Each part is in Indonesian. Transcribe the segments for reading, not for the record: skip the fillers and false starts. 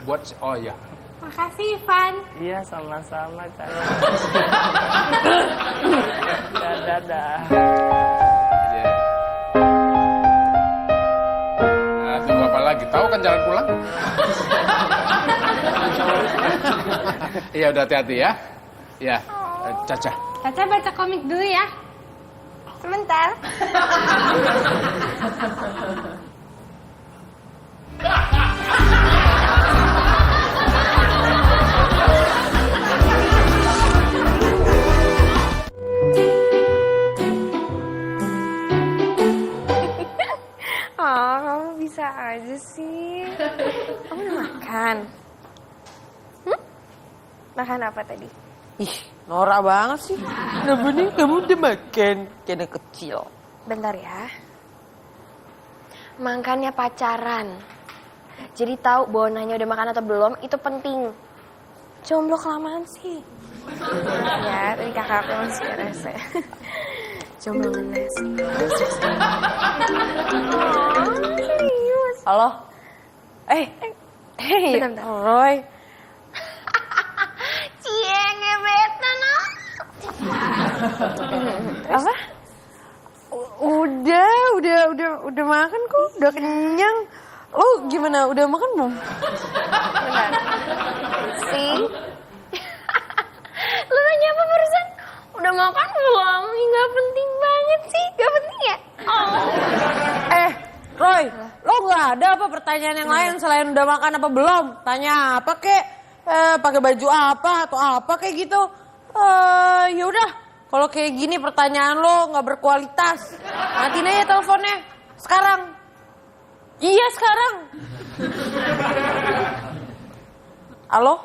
buat oh ya. Makasih, Ivan. Iya, sama-sama, Chan. Dadah. Iya. Nah, tunggu apa lagi? Tahu kan jalan pulang? Iya, udah hati-hati ya. Ya, Caca. Caca baca komik dulu ya. Sebentar. Oh, kamu bisa aja sih. Kamu udah makan? Makan apa tadi? Ih, norak banget sih. Udah bening kamu udah makan. Kayak anak kecil. Bentar ya. Makannya pacaran. Jadi tahu bahwa nanya udah makan atau belum itu penting. Jomblo kelamaan sih. Ya, tadi kakak aku masih rese. Jomblo ngenes. Serius. Halo? Hey, Bentar. Roy. Cie, ngebetan ah. Apa? Udah makan kok, udah kenyang. Lo gimana? Udah makan belum? Bentar. Sih. Lu nanya apa barusan? Udah makan belum? Nggak penting banget sih. Nggak penting ya? Oh. Roy, lo nggak ada apa pertanyaan yang lain selain udah makan apa belum? Tanya apa kek? Pakai baju apa atau apa kayak gitu? Ya udah. Kalau kayak gini pertanyaan lo nggak berkualitas. Matiin aja teleponnya. Sekarang. Iya sekarang. Halo?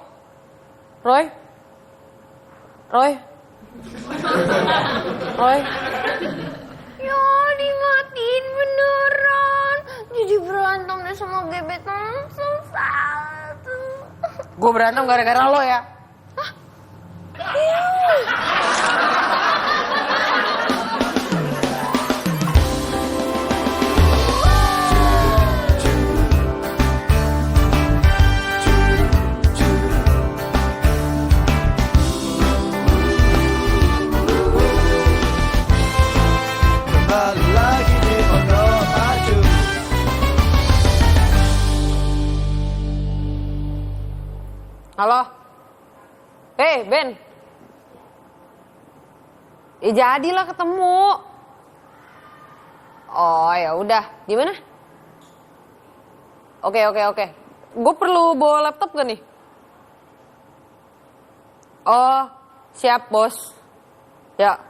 Roy? Roy? Roy? Ya dimatiin beneran. Jadi berantem deh sama gebetan satu. Gue berantem gara-gara lo ya? Kembali lagi di Pondok Maju. Halo? Ben. Jadilah ketemu. Oh ya udah, di mana? Oke. Gue perlu bawa laptop gak nih? Oh, siap bos. Ya.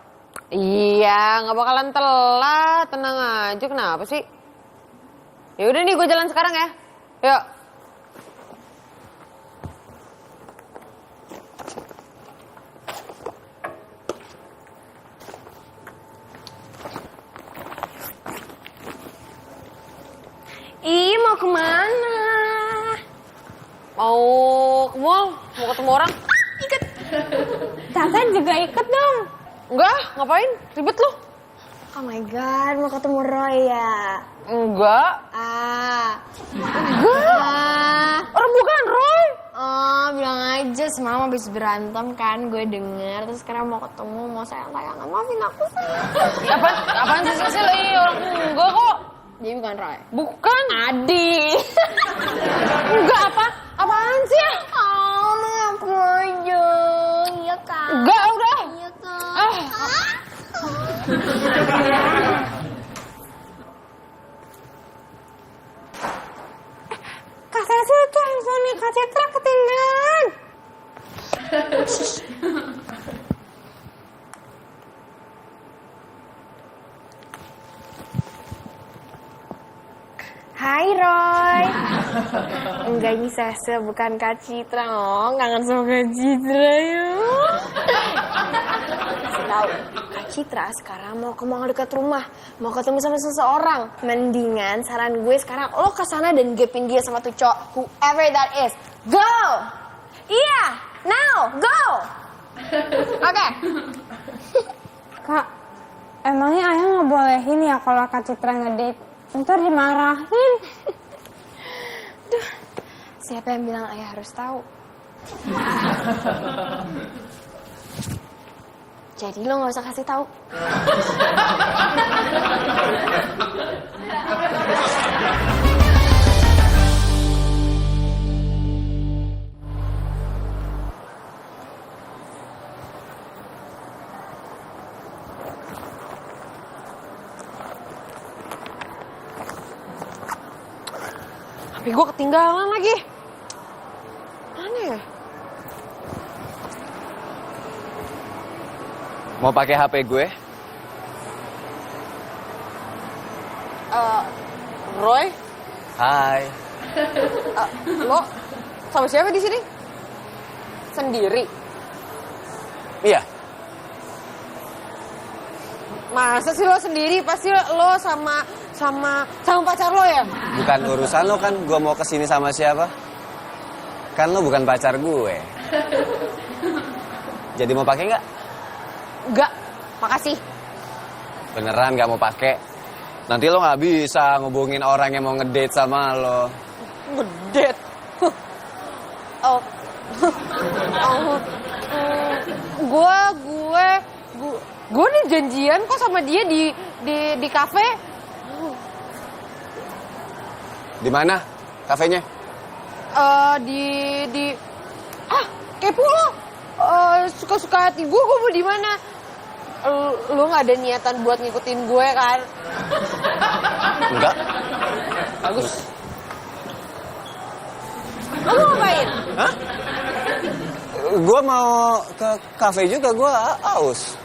Iya, nggak bakalan telat, tenang aja. Kenapa sih? Ya udah nih, gue jalan sekarang ya. Yuk. Ih, mau kemana? Mau ke mall, mau ketemu orang. Ikut. Caca juga ikut dong. Enggak, ngapain? Ribet lu. Oh my god, mau ketemu Roy ya? Enggak. Enggak. Orang bukan Roy. Oh, bilang aja semalam habis berantem kan, gue denger. Terus sekarang mau ketemu, mau sayang-sayangan. Maafin aku sih. Apaan sih Sisil? Orang enggak kok. Dia bukan Roy. Bukan. Adi. Enggak apa? Apaan sih? Oh, mengaku aja. Iya kan? Enggak, udah. Iya kan? Kak Cecil tuh handphone Kak Citra ketinggalan. Hai Roy. Enggak ini Sese, bukan Kak Citra. Oh, kangen sama Kak Citra ya. Tahu, Kak Citra sekarang mau ke mall dekat rumah, mau ketemu sama seseorang. Mendingan saran gue sekarang lo ke sana dan gapin dia sama tuh cowok, whoever that is. Go. Iya, now, go. Oke. Kak, emangnya ayah nggak bolehin ya kalau Kak Citra ngedate? Ntar dimarahin. Siapa yang bilang ayah harus tahu? Jadi lo nggak usah kasih tahu. HP gue ketinggalan lagi. Mana ya? Mau pakai HP gue? Roy, Hai. lo sama siapa di sini? Sendiri? Iya. Masa sih lo sendiri? Pasti lo sama pacar lo ya? Bukan urusan lo kan gue mau kesini sama siapa. Kan lo bukan pacar gue. Jadi mau pakai nggak? Enggak, makasih. Beneran nggak mau pakai? Nanti lo nggak bisa ngubungin orang yang mau ngedate sama lo. Ngedate? Gue nih janjian kok sama dia di kafe. Di mana kafenya? Kepo lo. Suka-suka hati gue mau di mana? Lo nggak ada niatan buat ngikutin gue kan? Enggak. Bagus. Lo mau ngapain? Hah? Gue mau ke kafe juga, gue aus.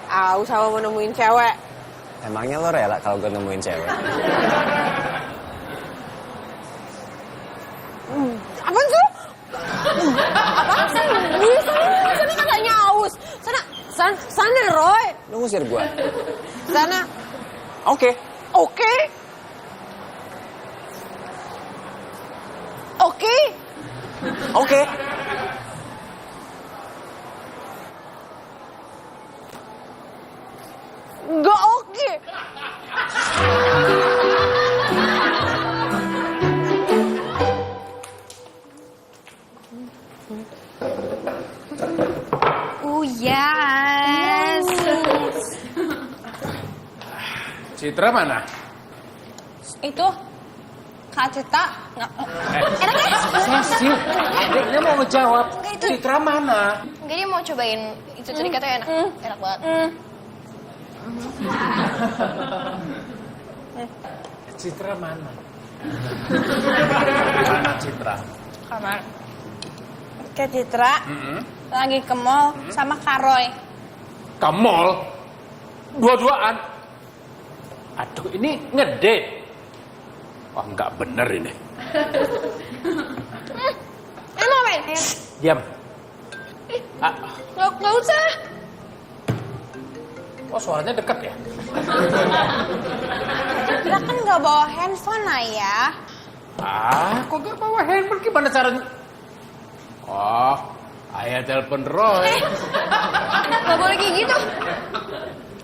Aus sama mau nemuin cewek. Emangnya lo rela kalau gue nemuin cewek? Apaan sih? Apaan sih? Sana katanya aus. Sana Roy. Lo ngusir gue? Sana. Oke. Oke. Oke. Nggak oke. Yes. Citra mana? Itu Kak Cita nggak Cecil, adiknya mau ngejawab. Citra mana? Enggak, dia mau cobain itu tadi katanya enak. Enak banget. Citra mana? Mana Citra? kamar. Kak Citra lagi ke mall sama Kak Roy. Ke mall? Dua-duaan? Aduh, ini ngedate. Wah, nggak bener ini. Mau main? Diam. Nggak usah. Oh, suaranya dekat ya? Citra kan nggak bawa handphone Ayah. Kok nggak bawa handphone? Gimana caranya? Oh, ayah telepon Roy. Nggak boleh kayak gitu.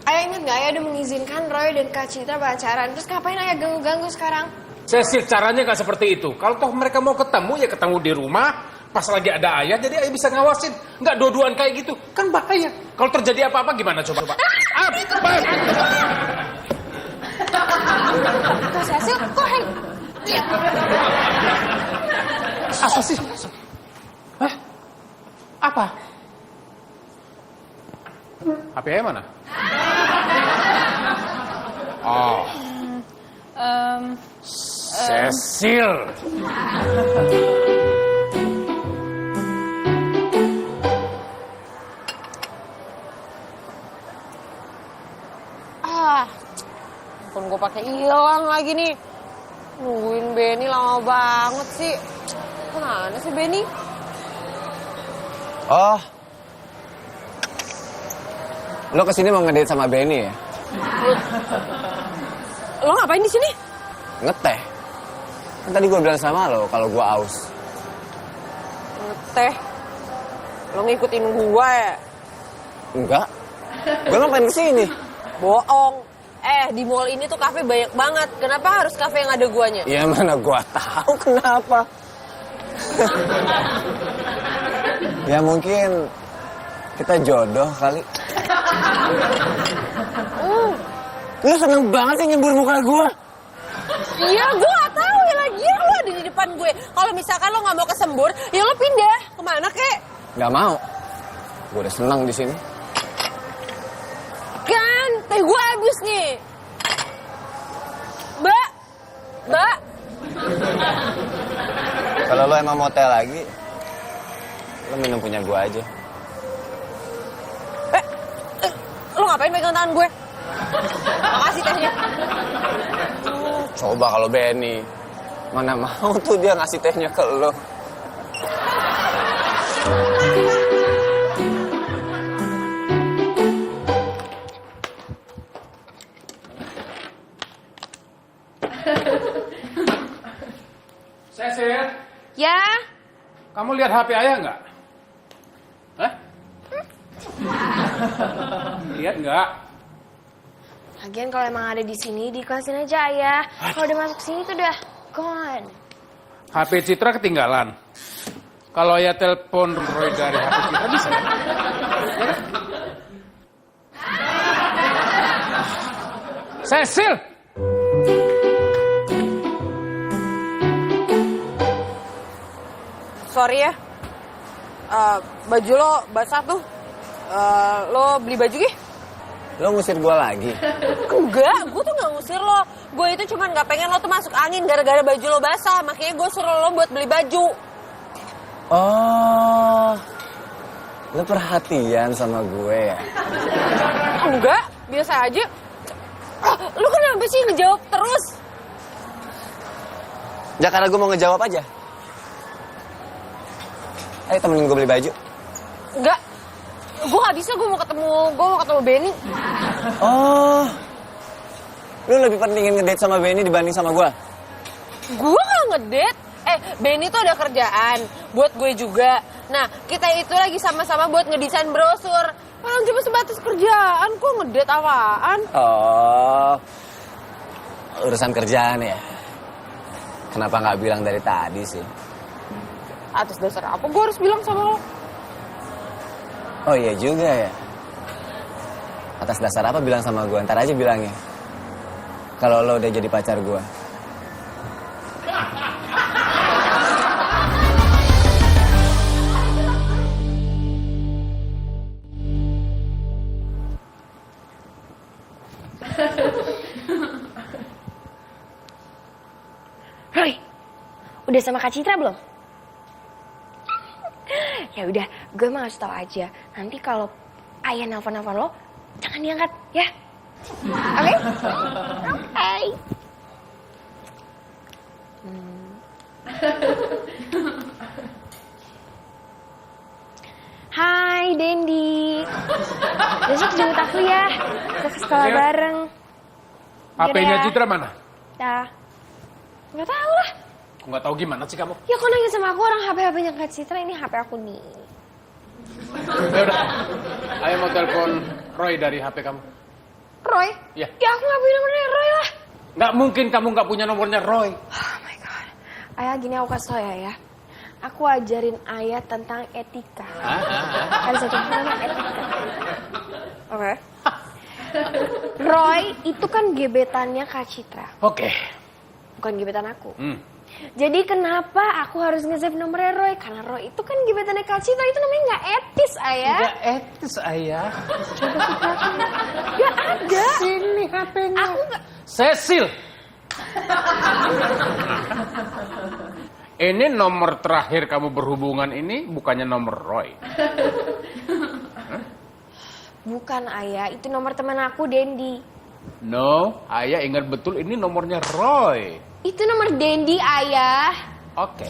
Ayah inget nggak? Ayah udah mengizinkan Roy dan Kak Citra pacaran. Terus ngapain ayah ganggu-ganggu sekarang? Cecil, caranya nggak seperti itu. Kalau toh mereka mau ketemu, ya ketemu di rumah. Pas lagi ada ayah, jadi ayah bisa ngawasin. Nggak dua-duaan kayak gitu. Kan bahaya. Kalau terjadi apa-apa gimana coba? Kak Cecil, kok Apa sih? Hah? Apa? HP ayah mana? Oh. Cecil. Handphone gue pakai hilang lagi nih. Nungguin Benny lama banget sih. Mana sih Benny? Oh. Lo kesini mau ngedate sama Benny ya? Lo ngapain di sini? Ngeteh. Kan tadi gue bilang sama lo kalau gue aus. Ngeteh. Lo ngikutin gua ya? Enggak. Gue ngapain kesini? Bohong. Di mall ini tuh kafe banyak banget. Kenapa harus kafe yang ada guanya? Ya mana gue tahu kenapa. Ya mungkin kita jodoh kali. Lu seneng banget sih nyembur muka gue. Iya, gue gak tahu ya lagi lu ada di depan gue. Kalau misalkan lo nggak mau kesembur, ya lo pindah kemana kek? Gak mau. Gue udah seneng di sini. Kan, teh gue habis nih. Mbak. Kalau lo emang mau teh lagi, lo minum punya gue aja. Lo ngapain pegang tangan gue? Makasih tehnya. Coba kalau Benny, mana mau tuh dia ngasih tehnya ke lo. Cecil, Ya, kamu lihat HP ayah nggak? Hah? Lihat nggak? lagian kalau emang ada di sini dikelasin aja ayah. Kalau udah masuk sini tuh udah gone. HP Citra ketinggalan. Kalau ayah telepon Roy dari HP Citra bisa kan? Ya kan? Cecil! Sorry ya. Baju lo basah tuh. Lo beli baju gih? Lo ngusir gue lagi? Enggak, gue tuh gak ngusir lo. Gue itu cuman gak pengen lo tuh masuk angin gara-gara baju lo basah. Makanya gue suruh lo buat beli baju. Oh, lo perhatian sama gue ya? Enggak, biasa aja. Lo kenapa sih ngejawab terus? Ya karena gue mau ngejawab aja. Ayo temenin gue beli baju. Enggak, gue gak bisa. Gue mau ketemu Benny. Oh, lo lebih pentingin ngedate sama Benny dibanding sama gue? Gue gak ngedate. Benny tuh ada kerjaan buat gue juga. Nah, kita itu lagi sama-sama buat ngedesain brosur. Cuma sebatas kerjaan, kok ngedate apaan? Oh, urusan kerjaan ya? Kenapa nggak bilang dari tadi sih? Atas dasar apa gue harus bilang sama lo? Oh iya juga ya. Atas dasar apa bilang sama gue? Ntar aja bilangnya. Kalau lo udah jadi pacar gue. Roy, udah sama Kak Citra belum? Ya udah, gue mah harus tahu aja. Nanti kalau ayah nelfon-nelfon lo, jangan diangkat, ya? Oke? Oke. Hai, Dendi. Besok jemput aku ya. Kita ke sekolah Iya. bareng. HP-nya ya. Citra mana? Dah. Nggak tahu lah. Aku nggak tahu gimana sih kamu. Ya kok nanya sama aku orang HP-HP-nya Kak Citra, ini HP aku nih. Ya udah, ayah mau telepon Roy dari HP kamu. Roy? Ya. Ya aku nggak punya nomornya Roy lah. Nggak mungkin kamu nggak punya nomornya Roy. Oh my god. Ayah gini aku kasih tau ya. Aku ajarin ayah tentang etika. Ada satu hal namanya etika. Oke. Roy itu kan gebetannya Kak Citra. Oke. Bukan gebetan aku. Jadi kenapa aku harus nge-save nomornya Roy? Karena Roy itu kan gebetannya Kak Citra. Itu namanya nggak etis, ayah. Nggak etis, ayah. Gak ada. Sini HP-nya. Aku nggak. Cecil. Ini nomor terakhir kamu berhubungan ini bukannya nomor Roy. Bukan ayah, itu nomor teman aku Dendi. No, ayah ingat betul ini nomornya Roy. Itu nomor Dendi, ayah. Oke.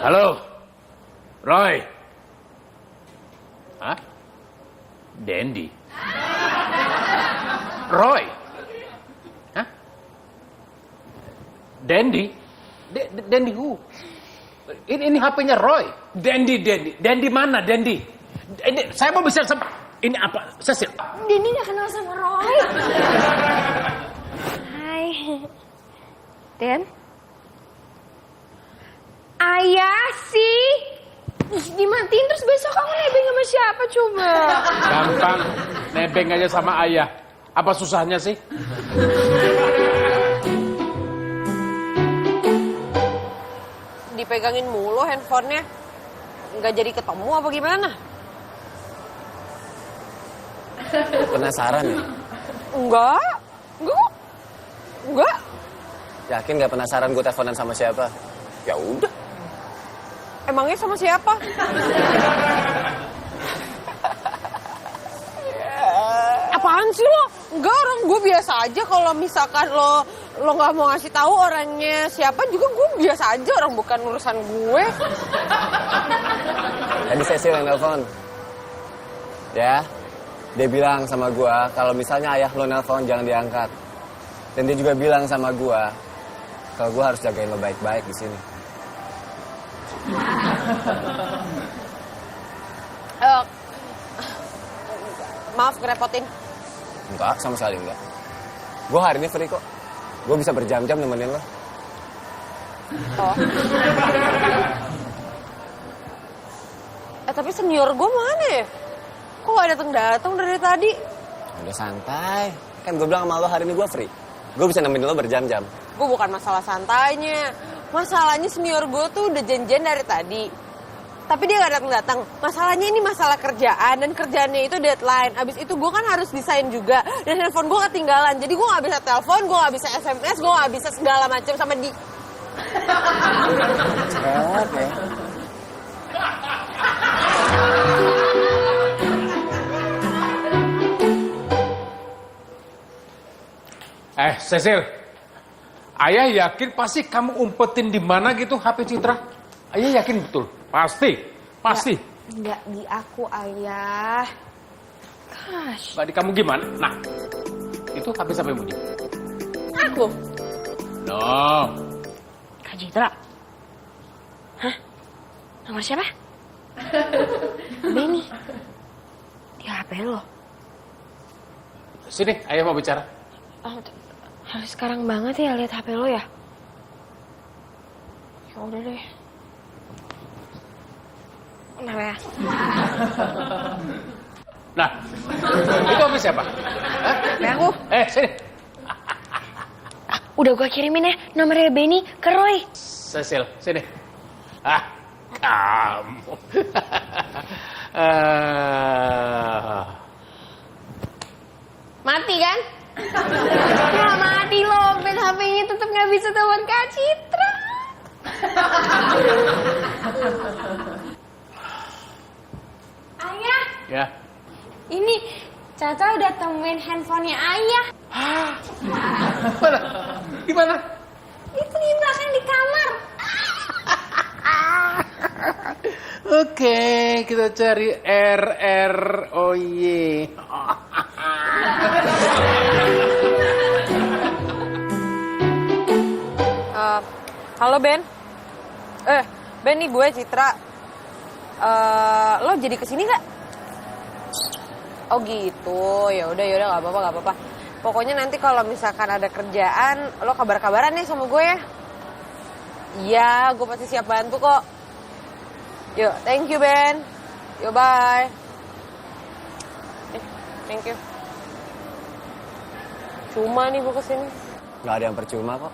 Halo, Roy. Hah? Dendi. Roy. Hah? Dendi? Dendi who? Ini HP-nya Roy. Dendi mana Dendi? Saya mau bisa ini apa? Cecil. Denny gak kenal sama Roy. Hai. Den? Ayah sih. Ih, dimatiin terus besok kamu nebeng sama siapa coba? Gampang, nebeng aja sama ayah. Apa susahnya sih? Dipegangin mulu handphonenya. Nggak jadi ketemu apa gimana? Penasaran ya? Enggak. Enggak. Yakin gak penasaran gue teleponan sama siapa? Ya udah. Emangnya sama siapa? Apaan sih lo? Enggak, orang gue biasa aja. Kalau misalkan lo nggak mau ngasih tahu orangnya siapa juga, gue biasa aja. Orang bukan urusan gue. Tadi Cecil yang nelpon. Ya, dia bilang sama gue kalau misalnya ayah lo nelpon jangan diangkat. Dan dia juga bilang sama gue kalau gue harus jagain lo baik-baik di sini. Maaf ngerepotin. Enggak, sama sekali enggak. Gue hari ini free kok. Gue bisa berjam-jam nemenin lo. Oh. Tapi senior gue mana ya? Kok gak datang dari tadi? Udah santai. Kan gue bilang sama lo hari ini gue free. Gue bisa nemenin lo berjam-jam. Gue bukan masalah santainya. Masalahnya senior gue tuh udah janjian dari tadi. Tapi dia gak datang. Masalahnya ini masalah kerjaan. Dan kerjaannya itu deadline. Abis itu gue kan harus desain juga. Dan handphone gue ketinggalan. Jadi gue gak bisa telepon, gue gak bisa SMS, gue gak bisa segala macam sama di... Oke. Cecil. Ayah yakin pasti kamu umpetin di mana gitu HP Citra? Ayah yakin betul? Pasti. Nggak di aku, ayah. Gosh. Gak di kamu gimana? Nah, itu HP siapa yang bunyi? Aku? No. Kak Citra. Hah? Nomor siapa? Benny. Di HP lo. Sini, ayah mau bicara. Oh, harus sekarang banget ya lihat HP lo ya? Ya udah deh. Kenapa ya? Nah, itu HP siapa? Hah? Aku. Sini. Udah gua kirimin ya nomornya Benny ke Roy. Cecil, sini. Kamu. Mati kan? Ya mati loh, Ben HP-nya tetap nggak bisa telepon Kak Citra. Ayah, Ya. ini Caca udah temuin handphonenya Ayah. Mana? Di mana? Itu di belakang di kamar. Oke, kita cari RROY. Halo Ben. Ben nih gue Citra. Lo jadi kesini nggak? Oh gitu. Ya udah nggak apa-apa. Pokoknya nanti kalau misalkan ada kerjaan, lo kabar-kabaran nih sama gue ya. Iya, gue pasti siap bantu kok. Yuk, thank you Ben. Yuk, bye. Thank you. Cuma nih gue kesini. Gak ada yang percuma kok.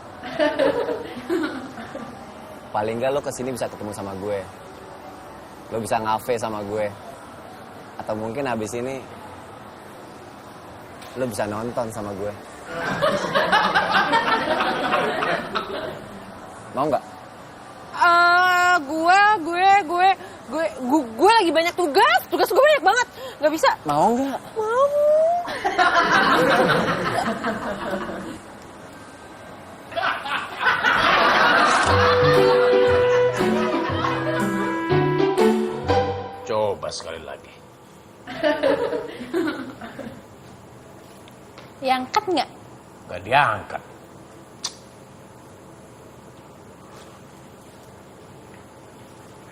Paling nggak lo kesini bisa ketemu sama gue. Lo bisa ngafe sama gue. Atau mungkin habis ini lo bisa nonton sama gue. Mau nggak? Gue lagi banyak tugas gue banyak banget, nggak bisa. Mau nggak? Mau. Coba sekali lagi. Diangkat nggak? Gak diangkat.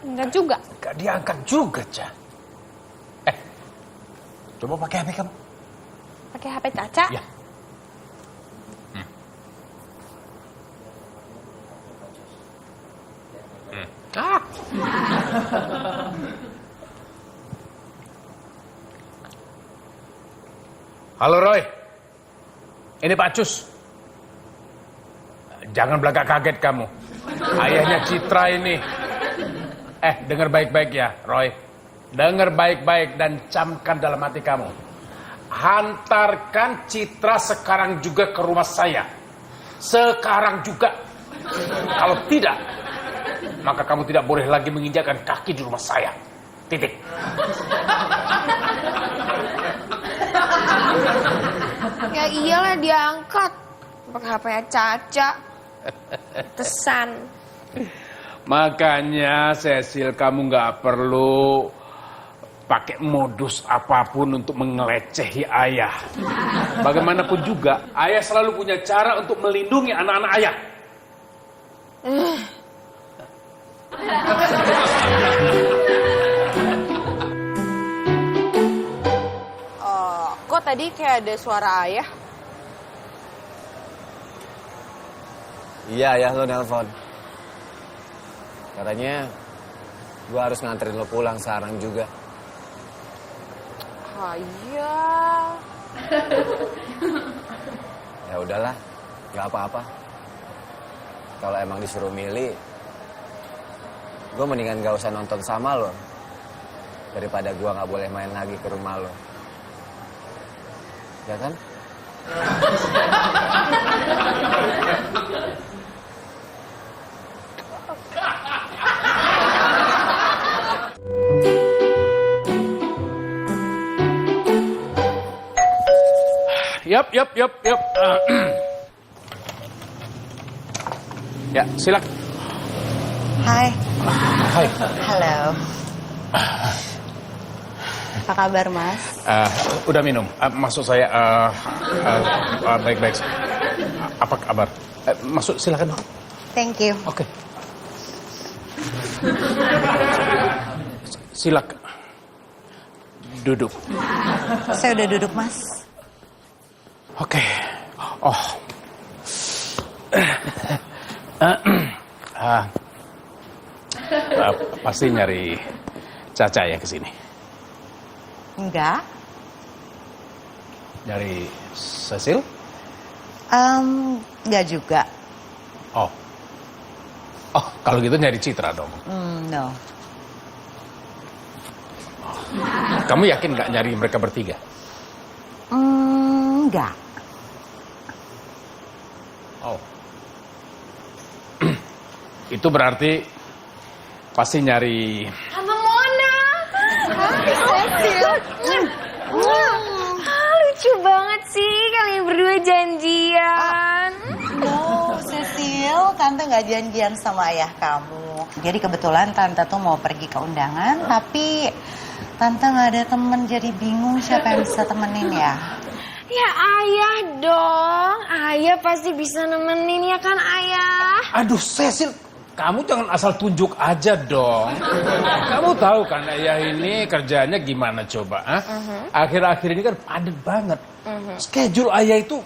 Enggak juga. Gak diangkat juga, Ca. Coba pakai HP kamu. Pakai HP Caca? Ya. Ah. Halo Roy, ini Pak Cus. Jangan belagak kaget kamu. Ayahnya Citra ini. Dengar baik-baik ya, Roy. Dengar baik-baik dan camkan dalam hati kamu. Hantarkan Citra sekarang juga ke rumah saya. Sekarang juga. Kalau tidak, maka kamu tidak boleh lagi menginjakkan kaki di rumah saya. Titik. Ya iyalah diangkat. Pakai HP-nya Caca. Tesan. Makanya Cecil, kamu nggak perlu pakai modus apapun untuk mengelecehi ayah. Bagaimanapun juga, ayah selalu punya cara untuk melindungi anak-anak ayah. Kok tadi kayak ada suara ayah? Iya, ayah lo nelpon. Katanya gue harus nganterin lo pulang sekarang juga. Ayah. Ya udahlah, nggak apa-apa. Kalau emang disuruh milih, gue mendingan gak usah nonton sama lo daripada gue nggak boleh main lagi ke rumah lo. Ya kan? Yap. Ya, silak. Hai. Hai. Halo. Apa kabar, Mas? Udah minum. Maksud saya baik-baik. Apa kabar? Masuk, silakan. Thank you. Oke. Silakan. Duduk. Saya udah duduk, Mas. Oke. Oh. Pasti nyari Caca ya kesini. Enggak. Nyari Cecil? Enggak juga. Oh, kalau gitu nyari Citra dong. No. Kamu yakin nggak nyari mereka bertiga? Enggak. Oh. Itu berarti pasti nyari... Tante Mona. Cecil. Lucu banget sih kalian berdua janjian. No, Cecil, Tante nggak janjian sama ayah kamu. Jadi kebetulan Tante tuh mau pergi ke undangan, tapi Tante nggak ada temen, jadi bingung siapa yang bisa temenin ya. Ya ayah dong. Ayah pasti bisa nemenin ya kan ayah. Aduh Cecil, kamu jangan asal tunjuk aja dong. Kamu tahu kan ayah ini kerjanya gimana coba? Akhir-akhir ini kan padat banget. Schedule ayah itu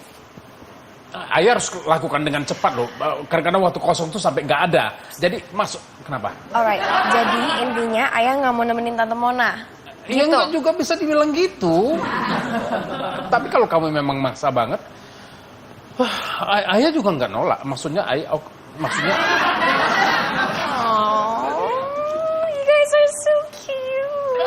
ayah harus lakukan dengan cepat loh. Karena waktu kosong tuh sampai nggak ada. Jadi masuk, kenapa? Alright, jadi intinya ayah nggak mau nemenin Tante Mona. Ya Gitu. nggak juga bisa dibilang gitu. Tapi kalau kamu memang maksa banget, ayah juga nggak nolak. Maksudnya maksudnya. Oh, you guys are so cute.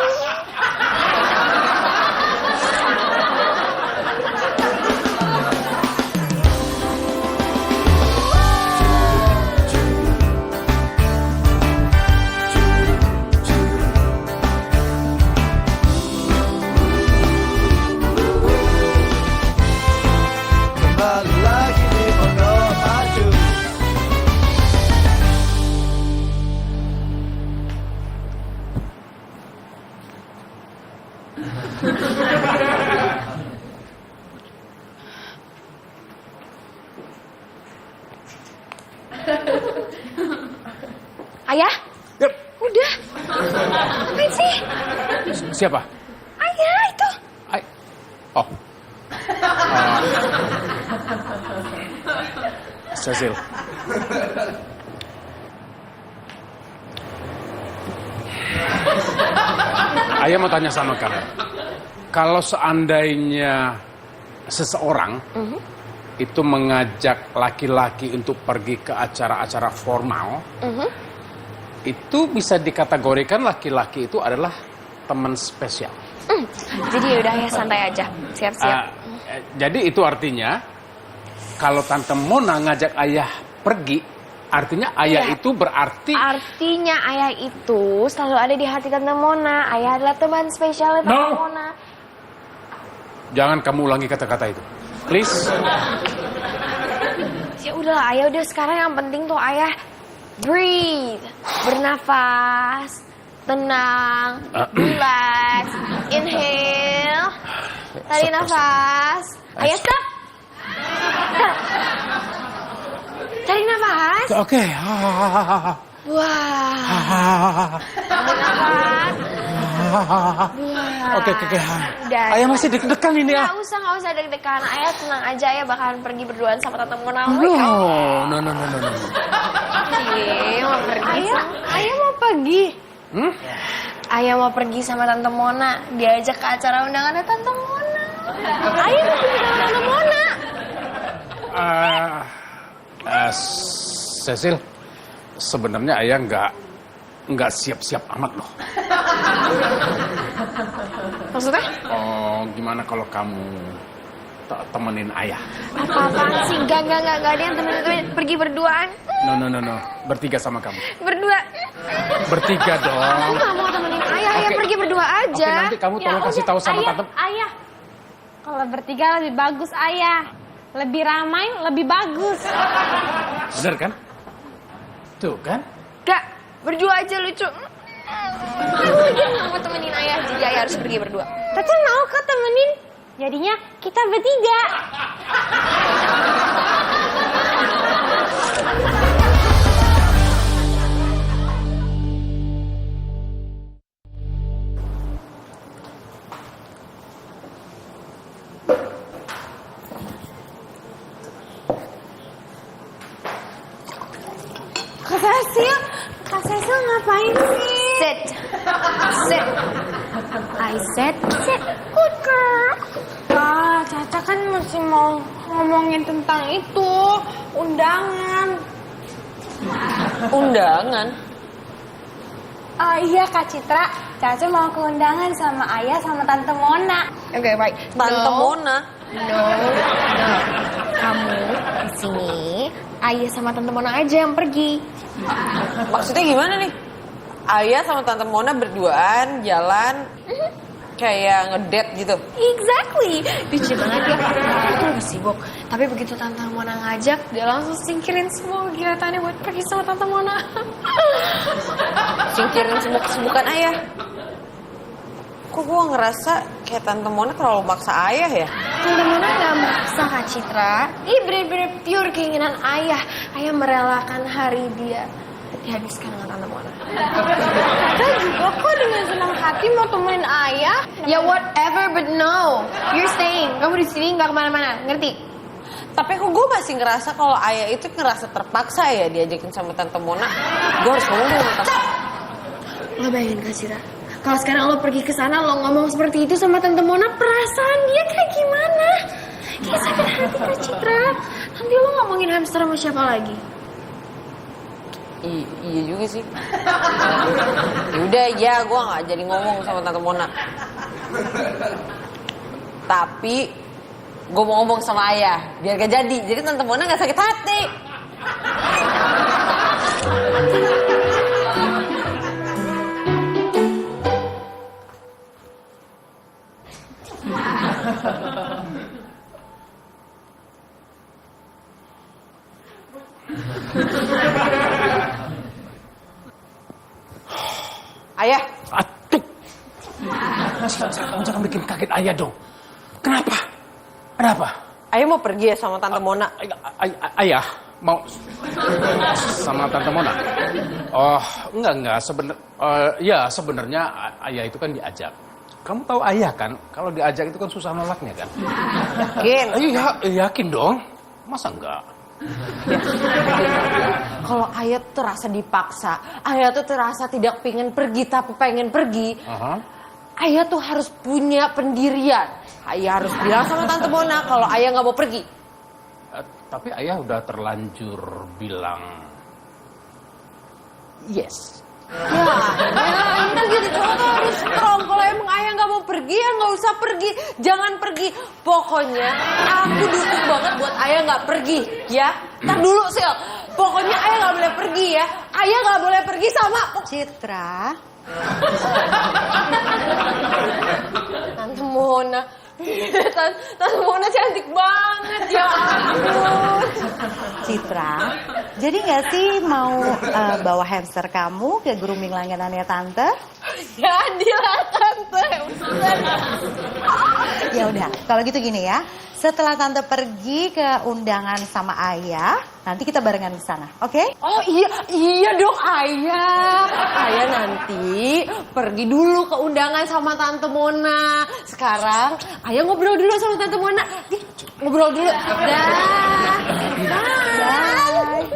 Kembali lagi di Pondok Maju. Ayah, Yep. udah. Ngapain sih? Siapa? Ayah itu. Oh, Cecil. Ayah mau tanya sama kamu. Kalau seandainya seseorang itu mengajak laki-laki untuk pergi ke acara-acara formal, itu bisa dikategorikan laki-laki itu adalah teman spesial. Jadi yaudah ya santai aja, siap-siap. Jadi itu artinya kalau Tante Mona ngajak ayah pergi, artinya ayah itu berarti... Artinya ayah itu selalu ada di hati Tante Mona. Ayah adalah teman spesial Tante Mona. Jangan kamu ulangi kata-kata itu, please. Ya udahlah, ayah udah sekarang yang penting tuh ayah breathe, bernafas, tenang, relax, inhale, tarik nafas, ayah stop, tarik nafas, Oke. wah, tarik nafas, Oke. udah. Ayah masih deg-degan ini ya. Nggak usah deg-degan, ayah tenang aja, ayah bakalan pergi berduaan sama Tante Mona. No. Mau pergi. Ayah mau pergi. Ayah mau pergi sama Tante Mona, diajak ke acara undangannya Tante Mona. Ayah mau pergi sama Tante Mona. Cecil, sebenarnya ayah nggak siap-siap amat loh. Maksudnya? Oh, gimana kalau kamu temenin ayah? Apa-apaan sih? Gak ada yang temen-temen pergi berduaan. No. Bertiga sama kamu. Berdua. Bertiga dong. Aku gak mau temenin ayah, ayah Oke. pergi berdua aja. Oke, nanti kamu tolong kasih tahu sama tante. Ayah, kalau bertiga lebih bagus ayah. Lebih ramai, lebih bagus. Bener kan? Tuh kan? Gak, berdua aja lucu. Aku dia gak mau temenin ayah, jadi ayah harus pergi berdua. Tata mau kok temenin. Jadinya kita bertiga. Kak Cecil ngapain sih? Sit. I said sit. Good girl. Caca kan masih mau ngomongin tentang itu, undangan. Undangan? Iya Kak Citra, Caca mau ke undangan sama ayah sama Tante Mona. Okay, right. Tante Mona? No. Kamu di sini, ayah sama Tante Mona aja yang pergi. Maksudnya gimana nih? Ayah sama Tante Mona berduaan, jalan, kayak ngedate gitu. Exactly. Lucu banget dia. Aku lagi sibuk. Tapi begitu Tante Mona ngajak, dia langsung singkirin semua kegiatannya buat pergi sama Tante Mona. Singkirin semua kesibukan ayah. Kok gue ngerasa kayak Tante Mona terlalu maksa ayah ya? Tante Mona gak maksa Kak Citra. Ini bener-bener pure keinginan ayah. Ayah merelakan hari dia dihabiskan dengan Tante Mona. Caca juga kok dengan senang hati mau temenin ayah. Ya whatever, but no. You're staying. Kamu di sini nggak kemana-mana, ngerti? Tapi kok gue masih ngerasa kalau ayah itu ngerasa terpaksa ya diajakin sama Tante Mona. Gue harus ngomong sama Tante. Lo bayangin Kak Citra, kalau sekarang lo pergi ke sana, lo ngomong seperti itu sama Tante Mona, perasaan dia kayak gimana? Kayak sakit hati Kak Citra. Nanti lo ngomongin hamster sama siapa lagi? Iya juga sih. Yaudah ya, gue nggak jadi ngomong sama Tante Mona. Tapi gue mau ngomong sama ayah biar gak jadi. Jadi Tante Mona nggak sakit hati. Ayah, Aduh. Kamu jangan bikin kaget ayah dong. Kenapa? Kenapa? ayah mau pergi ya sama Tante Mona? Ayah mau sama Tante Mona? Oh, enggak. Ya sebenarnya ayah itu kan diajak. Kamu tahu ayah kan? Kalau diajak itu kan susah nolaknya kan? Yakin? Iya, yakin dong. Masa enggak? Kalau ayah tuh terasa dipaksa, ayah tuh terasa tidak pengen pergi tapi pengen pergi. Ayah tuh harus punya pendirian. Ayah harus bilang sama Tante Mona kalau ayah nggak mau pergi. Tapi ayah udah terlanjur bilang yes. Ya, kan gitu cowok tuh harus strong. Kalau emang ayah nggak mau pergi ya nggak usah pergi, jangan pergi. Pokoknya aku dukung banget buat ayah nggak pergi, ya. Ntar dulu Sil, pokoknya ayah nggak boleh pergi ya. Ayah nggak boleh pergi sama Citra, Tante Mona. Tante Mona cantik banget ya ampun. Citra, jadi nggak sih mau bawa hamster kamu ke grooming langganannya Tante? Jadilah Tante. Ya udah, kalau gitu gini ya. Setelah Tante pergi ke undangan sama Ayah, nanti kita barengan ke sana, oke? Oh iya dong ayah. Ayah nanti pergi dulu ke undangan sama Tante Mona. Sekarang ayah ngobrol dulu sama Tante Mona. Nih, ngobrol dulu. Dah. Bye.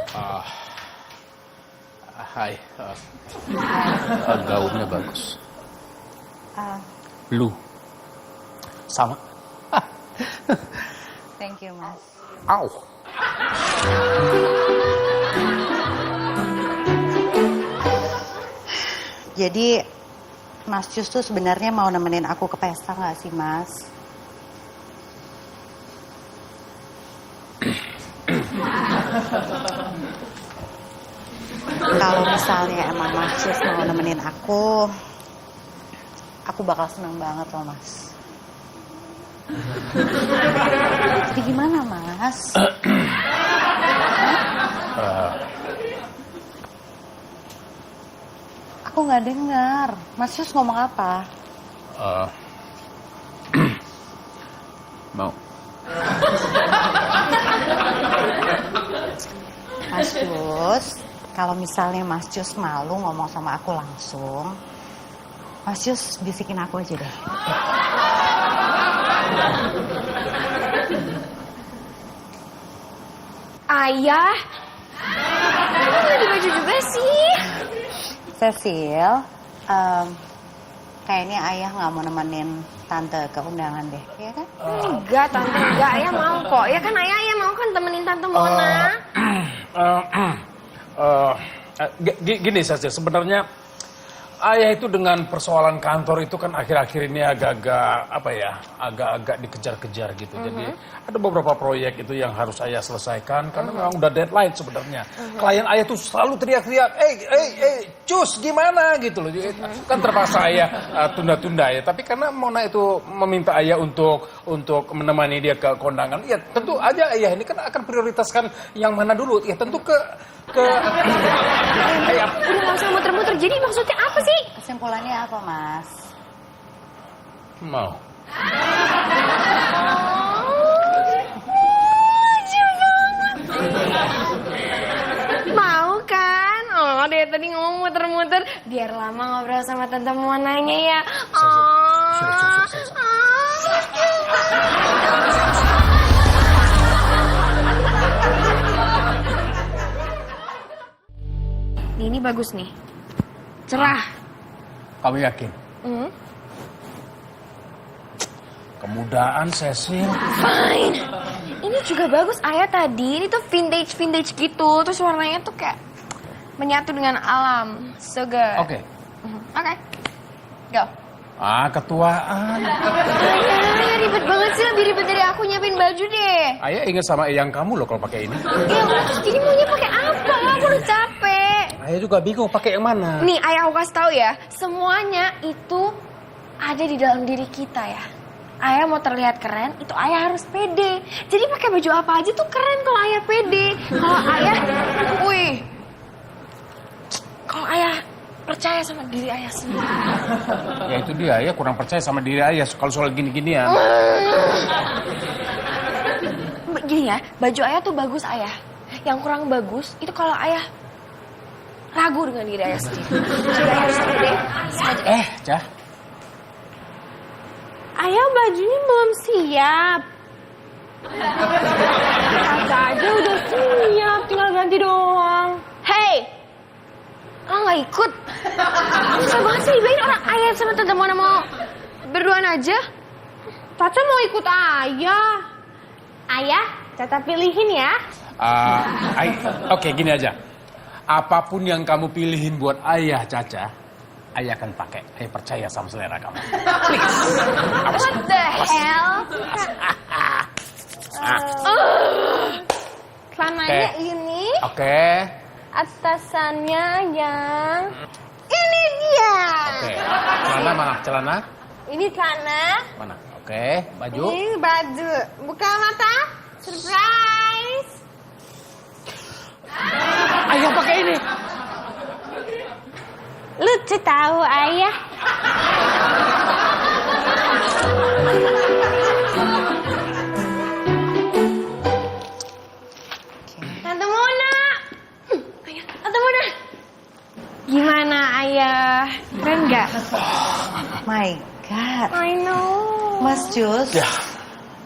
Hai. Gaunnya bagus. Blue. Sama. Thank you, Mas. Au. Jadi, Mas Cus tuh sebenarnya mau nemenin aku ke pesta nggak sih, Mas? Kalau misalnya emang Mas Cus mau nemenin aku bakal seneng banget loh, Mas. Jadi gimana, Mas? Aku nggak dengar. Mas Cus ngomong apa? Mau. Mas Cus, kalau misalnya Mas Cus malu ngomong sama aku langsung, Mas Cus bisikin aku aja deh. Ayah, kok ganti baju juga sih? Cecil, kayaknya Ayah nggak mau nemenin Tante ke undangan deh, ya kan? Enggak, Tante, enggak. Ayah mau kok. Ya kan ayah mau kan temenin Tante Mona. Gini saja, sebenarnya ayah itu dengan persoalan kantor itu kan akhir-akhir ini agak-agak dikejar-kejar gitu. Jadi ada beberapa proyek itu yang harus ayah selesaikan karena memang udah deadline sebenarnya. Klien ayah tuh selalu teriak-teriak, Cus gimana gitu loh. Kan terpaksa ayah tunda-tunda ya. Tapi karena Mona itu meminta ayah untuk menemani dia ke kondangan, ya tentu aja ayah ini kan akan prioritaskan yang mana dulu. Ya tentu ke Udah gak usah muter-muter. Jadi maksudnya apa sih? Kesimpulannya apa, Mas? mau. Mau kan? Oh, dia tadi ngomong muter-muter. Biar lama ngobrol sama Tante Monanya ya. Ini bagus nih. Cerah. Kamu yakin? Kemudahan, Cecil. Fine. Ini juga bagus ayah tadi. Ini tuh vintage gitu. Terus warnanya tuh kayak menyatu dengan alam. So good. Oke. Oke. Go. Ketuaan. Ayah ribet banget sih. Lebih ribet dari aku nyiapin baju deh. Ayah ingat sama eyang kamu loh kalau pakai ini. Ya udah terus jadi maunya pakai apa? Aku udah capek. Ayah juga bingung pakai yang mana. Nih ayah aku kasih tahu ya. Semuanya itu ada di dalam diri kita ya. Ayah mau terlihat keren, itu ayah harus pede. Jadi pakai baju apa aja tuh keren kalau ayah pede. Kalau ayah, kalau ayah percaya sama diri ayah sendiri. Ya itu dia, ayah kurang percaya sama diri ayah kalau soal gini-ginian. Gini ya, baju ayah tuh bagus ayah. Yang kurang bagus itu kalau ayah ragu dengan diri ayah sendiri. Jadi ayah harus pede. Cah. Ayah bajunya belum siap. Kakak aja udah siap. ikut. Susah banget sih dibilangin orang ayah sama Tante Mona mau berduaan aja. Caca mau ikut ayah. Ayah, Caca pilihin ya. Oke, gini aja. Apapun yang kamu pilihin buat ayah, Caca, ayah akan pakai. Ayah percaya sama selera kamu. Please. What the hell? Celananya ini, Oke. atasannya yang ini dia. Oke. Celana mana? Celana? Ini celana, Mana? Oke. Baju? ini baju. Buka mata, surprise. Ayah pakai ini. Lucu tahu ayah. Tante Mona. Ayah, Tante Mona. Gimana ayah? Keren nggak? My God. I know. Mas Jus. Ya.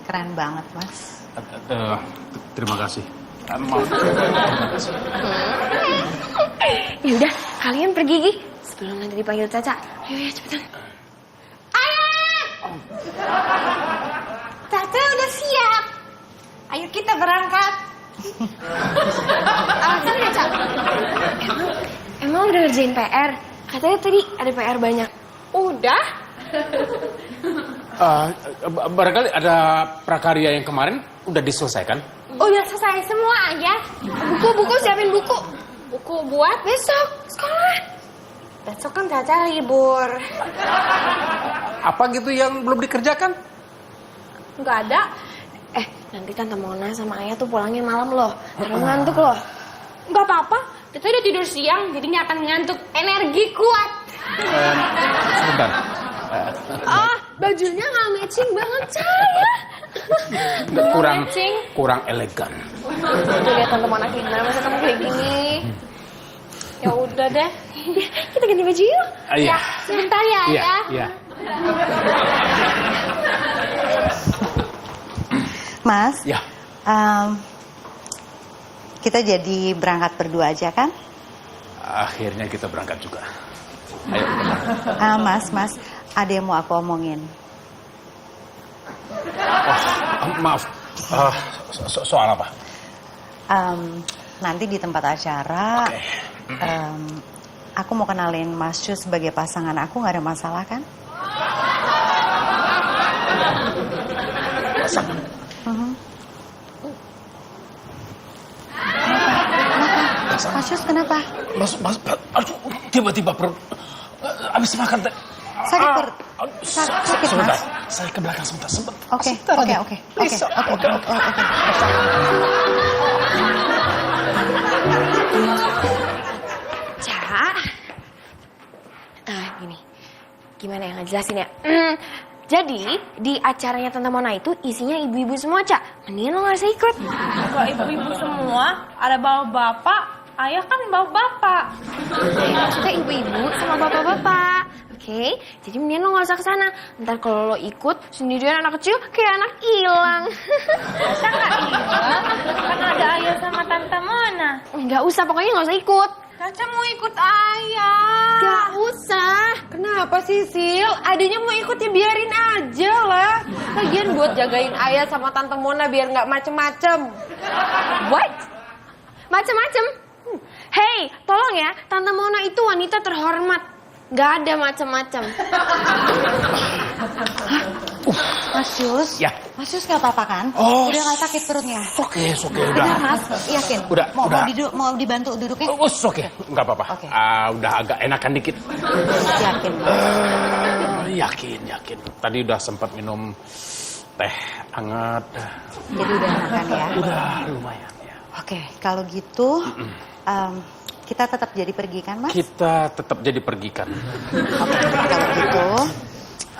Keren banget, Mas. Terima kasih. Maaf. Ya udah, kalian pergi Gi. Sebelum nanti dipanggil Caca. Ayo ya cepetan. Ayah! Caca udah siap. Ayo kita berangkat. Alasan ya, Caca? Emang udah ngerjain PR? Katanya tadi ada PR banyak. Udah? Barangkali ada prakarya yang kemarin udah diselesaikan. Udah selesai semua ayah. Buku-buku siapin buku. Buku buat besok sekolah. Besok kan Caca libur. Apa gitu yang belum dikerjakan? Nggak ada. Nanti Tante Mona sama Ayah tuh pulangnya malam loh. Terlalu ngantuk loh. Nggak apa-apa. Kita udah tidur siang, jadi nggak akan ngantuk. Energi kuat. Sebentar. Bajunya nggak matching banget, Caya. Kurang elegan. Tuh lihat Tante Mona kayak gimana, masa kamu kayak gini. Ya udah deh. Kita ganti baju yuk. Iya. Sebentar ya, Ayah. Iya. Mas. Ya. Kita jadi berangkat berdua aja kan? Akhirnya kita berangkat juga. Ayo. Mas, ada yang mau aku omongin. Maaf. Soal apa? Nanti di tempat acara, aku mau kenalin Mas Cu sebagai pasangan aku, nggak ada masalah kan? Pasangan. Mas Cu kenapa? Aduh, tiba-tiba perut. Abis makan teh. Sakit perut? Sakit, Sebentar, Mas? saya ke belakang sebentar. Oke. Ca, gini, gimana yang ngejelasin ya? Jadi di acaranya Tante Mona itu isinya ibu-ibu semua, Ca. Mendingan lo nggak usah ikut. Kalau ibu-ibu semua, ada bapak-bapak. Ayah kan bapak-bapak. Maksudnya ibu-ibu sama bapak-bapak. Oke, jadi mendingan lo nggak usah kesana. Ntar kalau lo ikut sendirian anak kecil kayak anak hilang. Caca nggak hilang, kan ada ayah sama Tante Mona. Nggak usah, pokoknya nggak usah ikut. Caca mau ikut ayah. Nggak usah. Kenapa sih, Sil? Adanya mau ikut ya biarin aja lah. Lagian buat jagain ayah sama Tante Mona biar nggak macem-macem. What? Macem-macem? Hey, tolong ya, Tante Mona itu wanita terhormat. Gak ada macem-macem. Mas Jus? Ya. Mas Jus nggak apa-apa kan? Oh. Udah nggak sakit perutnya? Oke, udah. Benar, Mas? Yakin? Udah. Mau dibantu duduknya? Oke, nggak apa-apa. Oke. Udah agak enakan dikit. Yakin? Yakin. Tadi udah sempat minum teh hangat. Jadi udah enakan ya? Udah lumayan ya. Oke, kalau gitu kita tetap jadi pergi kan, Mas? Kita tetap jadi pergikan. Oke, kalau gitu,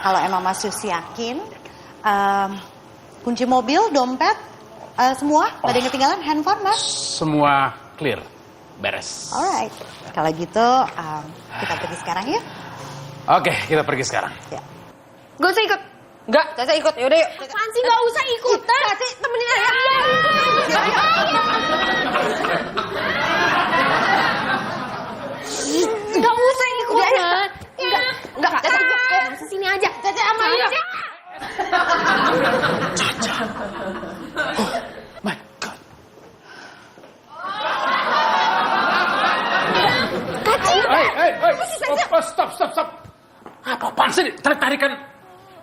kalau emang Mas Jus yakin, kunci mobil, dompet, semua, nggak ada yang ketinggalan, handphone, Mas? Semua clear, beres. Alright, kalau gitu kita pergi sekarang ya? Oke, kita pergi sekarang. Ya. Gak usah ikut. Enggak, Caca ikut. Yaudah yuk. Apaan sih gak usah ikutan? Caca temenin ayah. Gak sih tarik-tarikan?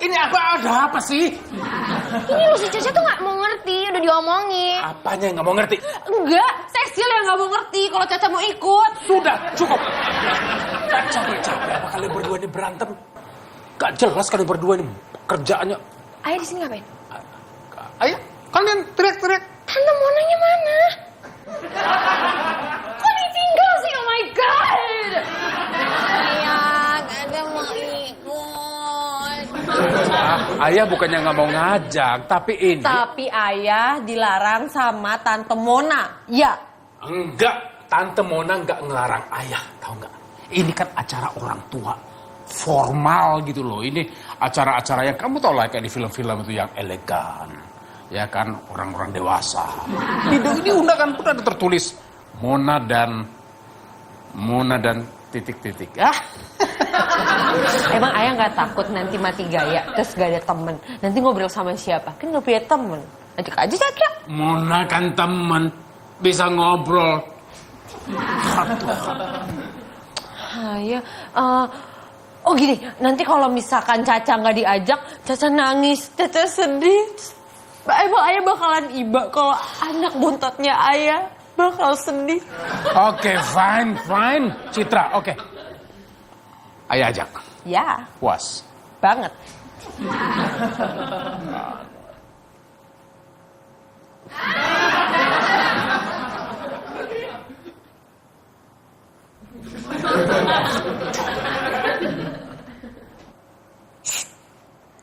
Ini ada apa sih? Ini loh si Caca tuh nggak mau ngerti, udah diomongin. Apanya yang nggak mau ngerti? Enggak, Cecil yang nggak mau ngerti kalau Caca mau ikut. Sudah, cukup. Capek-capek apa kalian berdua ini berantem? Gak jelas kalian berdua ini kerjaannya. Ayah di sini ngapain? Ayo, kalian teriak-teriak. Tante Monanya mana? Kok ditinggal sih? Oh my god! Ayah, gak ada mau ikut. Ayah bukannya nggak mau ngajak, tapi ini. Tapi ayah dilarang sama Tante Mona. Ya. Enggak, Tante Mona nggak ngelarang ayah, tahu nggak? Ini kan acara orang tua, formal gitu loh. Ini acara-acara yang kamu tahu lah kayak di film-film itu yang elegan, ya kan, orang-orang dewasa. Ini undangan pun ada tertulis Mona dan titik-titik. Ah. Emang ayah nggak takut nanti mati gaya terus gak ada temen? Nanti ngobrol sama siapa? Kan nggak punya temen. Ajak aja Caca. Mona kan teman, bisa ngobrol. Ayah, oh gini, nanti kalau misalkan Caca nggak diajak, Caca nangis, Caca sedih. Emang ayah bakalan iba kalau anak buntutnya ayah bakal sedih. Oke, fine. Citra, oke. Ayah ajak. Ya, Puas. banget.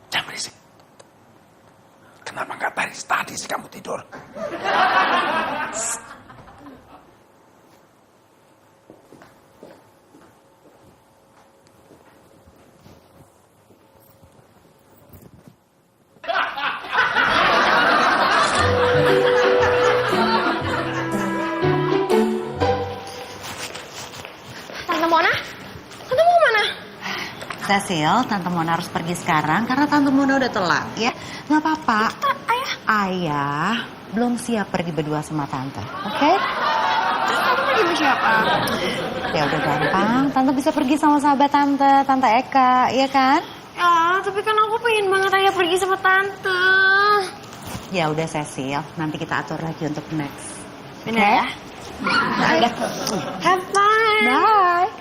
Jangan berisik. Kenapa nggak tadi sih kamu tidur? Tante Mona? Tante mau mana? Cecil, Tante Mona harus pergi sekarang karena Tante Mona udah telat ya. Nggak apa-apa. Ayah belum siap pergi berdua sama Tante, oke? Terus Tante pergi sama siapa? Ya udah gampang, Tante bisa pergi sama sahabat Tante Eka, iya kan? Ya, tapi kan aku pengen banget ayah pergi sama Tante. Ya udah Cecil, nanti kita atur lagi untuk next. Bener ya? Udah. Have fun. Bye.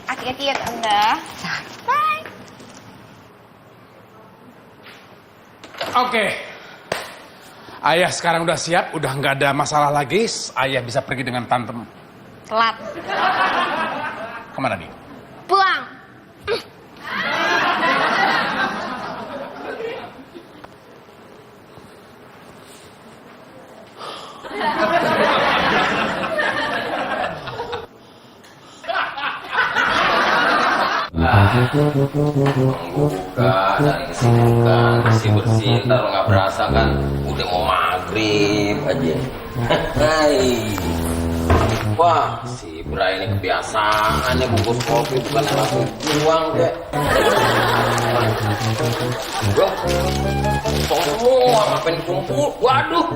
Hati-hati ya Tante. Bye. Oke. Ayah sekarang udah siap, udah nggak ada masalah lagi. Ayah bisa pergi dengan tante. Telat. Kemana nih? Pulang. Buka dari kesibukan bersih-bersih, ntar lo nggak berasa kan udah mau maghrib aja. Hai, wah si Bra ini kebiasaannya bungkus kopi bukan langsung buang deh. Wah, semua ngapain dikumpul? Waduh.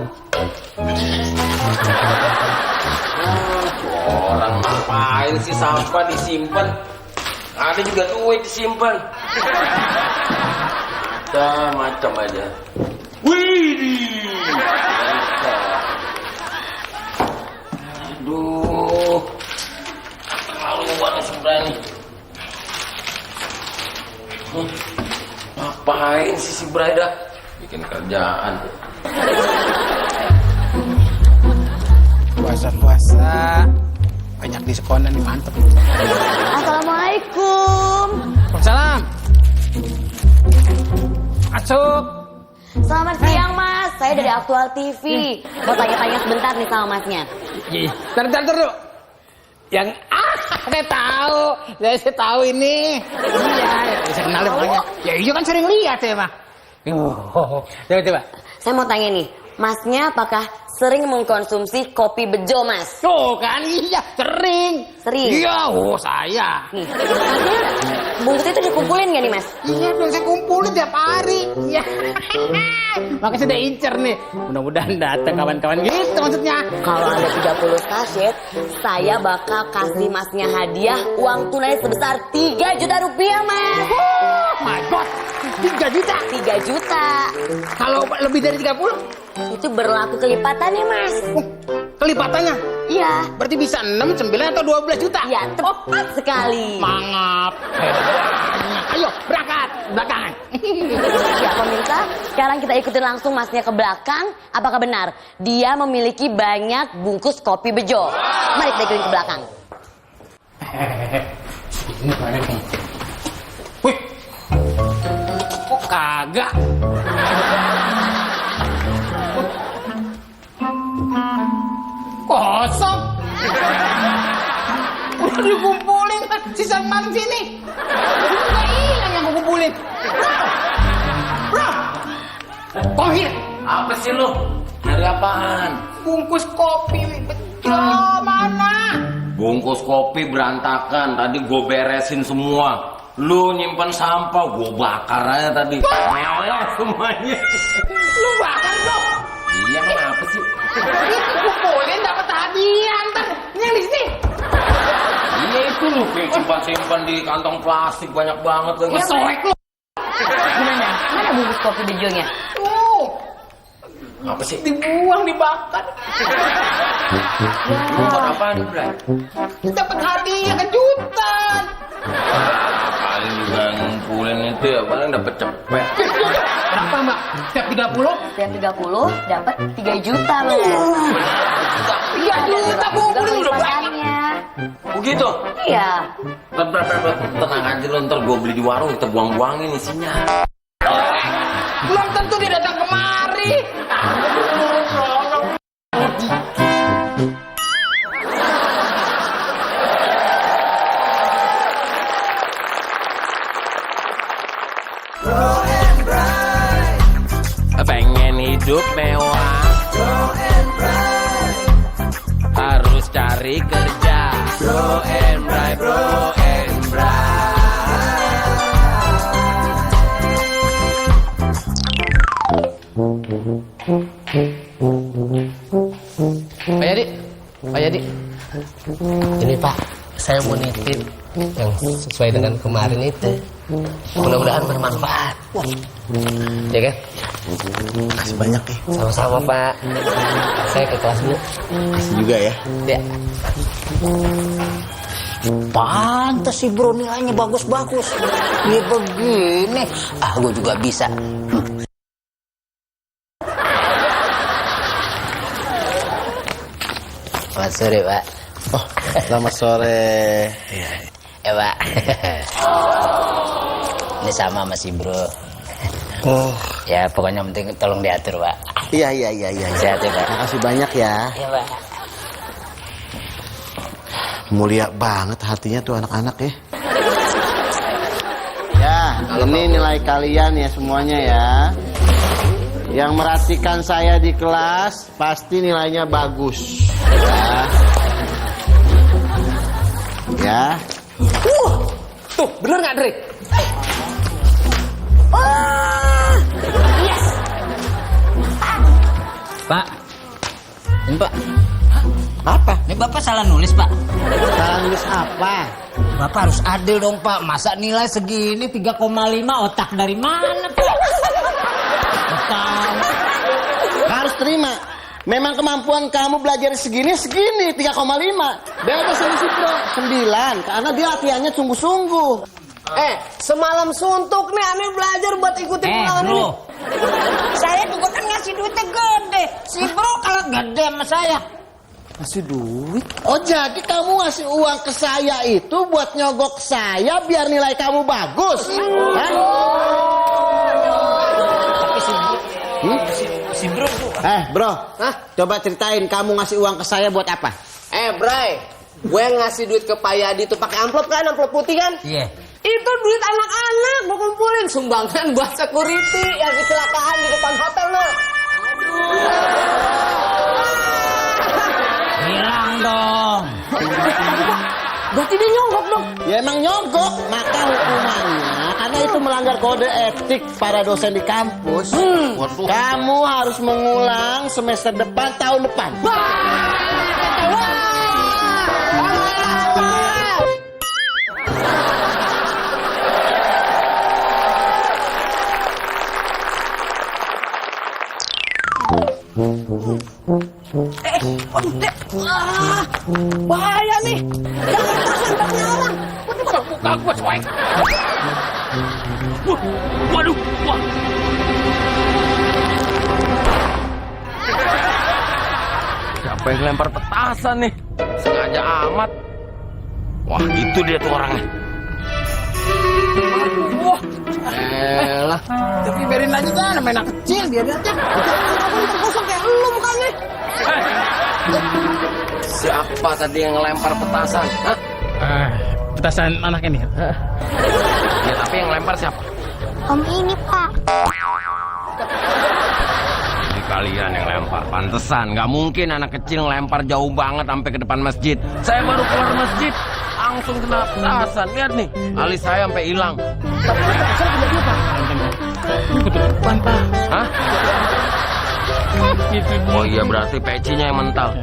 Orang ngapain sih sampah disimpan? Ada juga duit disimpan. Macam aja. Wih. Aduh. Keterlaluan sebenarnya. Ngapain sih si Brada? Bikin kerjaan. Puasa-puasa banyak diskonan nih, mantep. Assalamualaikum. Waalaikumsalam. Masuk. Selamat siang Mas, saya dari Aktual TV. Mau tanya-tanya sebentar nih sama Masnya. Iya, bentar dulu. Yang saya tahu, saya tahu ini. Iya, saya kenal pokoknya. Ya iya kan sering lihat ya mah. Coba. Saya mau tanya nih, Masnya apakah sering mengkonsumsi kopi bejo Mas? Tuh kan, iya sering. Sering? Iya, saya. Nih, Masnya bungkusnya itu dikumpulin gak nih Mas? Iya dong, saya kumpulin tiap hari. Iya. Makanya sudah incer nih. Mudah-mudahan datang kawan-kawan gitu. gitu maksudnya. Kalau ada 30 kaset, saya bakal kasih masnya hadiah uang tunai sebesar 3 juta rupiah, Mas. Oh my god, 3 juta. 3 juta. Kalau lebih dari 30? Itu berlaku kelipatannya, Mas. Kelipatannya? Iya. Berarti bisa 6, 9, atau 12 juta? Ya, tepat sekali. Mangap. Ayo, berangkat. Belakangan. Ya, pemirsa, sekarang kita ikutin langsung masnya ke belakang. Apakah benar dia memiliki banyak bungkus kopi bejo? Mari kita ikutin ke belakang. Ini mana nih? Wih, kok kagak? Kosong. Udah dikumpulin kan sisa kemarin sini. Udah hilang yang gue kumpulin. Bro, Kohir. Apa sih lu? Nyari apaan? Bungkus kopi bejo mana? Bungkus kopi berantakan. Tadi gue beresin semua. Lu nyimpan sampah, gue bakar aja tadi. Meleleh semuanya. Lu bakar dong. Iya, kenapa sih? Itu kumpulin dapat hadiah ntar. Ini yang di sini. Iya itu lu simpan-simpan di kantong plastik banyak banget lagi. Ya, sorek lu. Gimana? Mana bungkus kopi bejonya? Tuh. Apa sih? Dibuang, dibakar. Lu buat apaan, Bray? Dapat hadiah kejutan. Paling juga ngumpulin itu ya, paling dapet cepet. Berapa, Mbak? Setiap 30? Setiap 30 dapat 3 juta, Mas. 3 juta kumpulin udah banyak. Begitu? Iya. Tenang aja lu, ntar gue beli di warung, kita buang-buangin isinya. Belum tentu dia datang kemari. Pengen hidup mewah, harus cari kerja. Bro and Bray, Bro and Bray. Pak Yadi, Pak Yadi. Ini Pak, saya mau nitip yang sesuai dengan kemarin itu. Mudah-mudahan bermanfaat. Ya kan? Makasih banyak ya. Sama-sama Pak. Saya ke kelas dulu. Makasih juga ya. Ya. Pantes sih bro, nilainya bagus-bagus. Dia begini. Ah, gue juga bisa. Selamat sore, Pak. Oh, selamat sore. Ya, Pak. Ini sama masih bro. Oh, ya pokoknya penting tolong diatur, Pak. Iya. Sehat ya, Pak. Makasih banyak ya. Iya, Pak. Mulia banget hatinya tuh anak-anak ya. Ya, ini nilai kalian ya semuanya ya. Yang merhatikan saya di kelas pasti nilainya bagus. Ya. Tuh, bener nggak, Dre? Yes. Pak. Ini, Pak. Apa? Ini Bapak salah nulis, Pak. Salah nulis apa? Bapak harus adil dong, Pak. Masa nilai segini 3,5 otak dari mana, Pak? Otak. Harus terima. Memang kemampuan kamu belajar segini 3,5. Beda sama si Bro 9 karena dia latihannya sungguh-sungguh. Semalam suntuk nih Ani belajar buat ikutin ulangan ini. Saya juga kan ngasih duitnya gede. Si bro kalau gede sama saya. Ngasih duit? Oh jadi kamu ngasih uang ke saya itu buat nyogok saya biar nilai kamu bagus? Hah? Tapi si bro tuh. Bro, coba ceritain kamu ngasih uang ke saya buat apa? Bray, gue ngasih duit ke Pak Yadi tuh pakai amplop kan, amplop putih kan? Iya. Itu duit anak-anak gue kumpulin sumbangan buat security yang kecelakaan di depan hotel nah. Hilang dong. Berarti dia nyogok dong. Ya emang nyogok, maka hukumannya karena itu melanggar kode etik para dosen di kampus. Kamu harus mengulang semester depan, tahun depan. Waduh, Dek. Bahaya nih. Jangan pasang banyak orang. Buka gua coy. Waduh, wah. Siapa yang lempar petasan nih? Sengaja amat. Wah, itu dia tuh orangnya. Wah. Elah. Tapi biarin aja dah, namanya anak kecil, biarin aja. Jangan terkosong kayak lu mukanya. Siapa tadi yang ngelempar petasan? Hah? Petasan anak ini. Ya, tapi yang lempar siapa? Om ini, Pak. Ini kalian yang lempar. Pantesan, nggak mungkin anak kecil ngelempar jauh banget sampai ke depan masjid. Saya baru keluar masjid, langsung kena petasan. Lihat nih, alis saya sampai hilang. Hah? Oh iya, berarti pecinya yang mental.